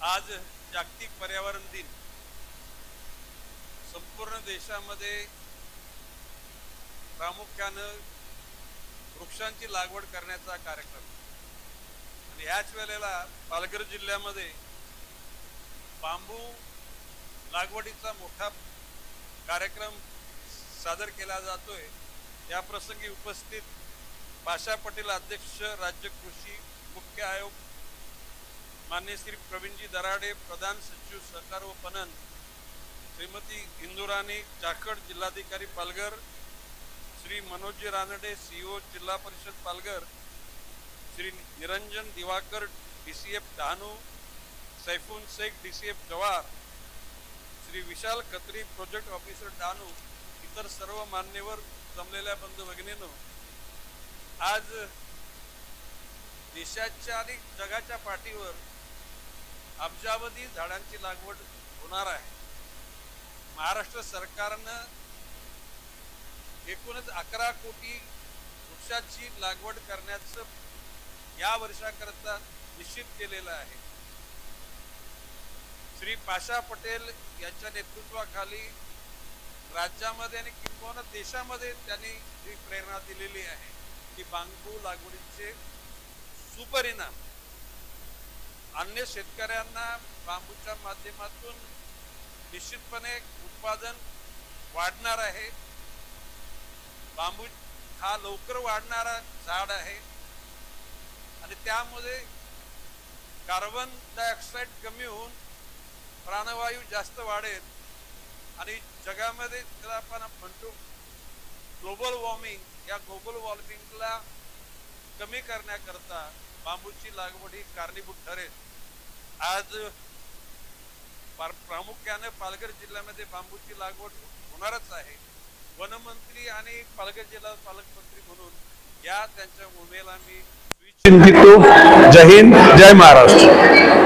आज जागतिक पर्यावरण दिन संपूर्ण देशामध्ये प्रामुख्याने वृक्षांची लागवड करण्याचा कार्यक्रम आणि याच वेळेला पालघर जिल्ह्यामध्ये बांबू लागवडीचा मोठा कार्यक्रम सादर केला जातोय। या प्रसंगी उपस्थित पाशा पटेल अध्यक्ष, राज्य कृषी मुख्य आयोग मान्य श्री प्रवीणजी दराडे, प्रधान सचिव सहकार व पणन श्रीमती इंदुराणी चाकड, जिल्हाधिकारी पालघर श्री मनोज रानडे, सीओ जिल्हा परिषद पालघर श्री निरंजन दिवाकर, डीसीएफ डहाणू, सैफुन शेख, डीसीएफ जवार, श्री विशाल खत्री, प्रोजेक्ट ऑफिसर डहाणू, इतर सर्व मान्यवर जमलेल्या बंधू भगिनींनो, आज देशाच्या आणि जगाच्या पाठीवर अब्जावधी झाडांची लागवड होणार आहे। महाराष्ट्र सरकारनं एकूणच 11 कोटी वृक्षाची लागवड करण्याचं या वर्षाकरता निश्चित केलेलं आहे। श्री पाशा पटेल यांच्या नेतृत्वाखाली राज्यामध्ये आणि किंबहुना देशामध्ये त्यांनी ही प्रेरणा दिलेली आहे की बांबू लागवडीचे सुपरिणाम अन्य शेतकऱ्यांना बांबूच्या माध्यमातून निश्चितपणे उत्पादन वाढणार आहे। बांबू हा लवकर वाढणारा झाड आहे आणि त्यामध्ये कार्बन डायऑक्साईड कमी होऊन प्राणवायू जास्त वाढेल आणि जगामध्ये ज्याला आपण म्हणतो ग्लोबल वॉर्मिंग, या ग्लोबल वॉर्मिंगला कमी करण्याकरता बांबूची लागवड ही कारणीभूत ठरेल। आज प्रामुख्याने पालघर जिल्ह्यामध्ये बांबूची लागवड होणारच आहे। वनमंत्री आणि पालघर जिल्हा पालकमंत्री म्हणून या त्यांच्या भूमिकेला मी जय हिंद, जय महाराष्ट्र।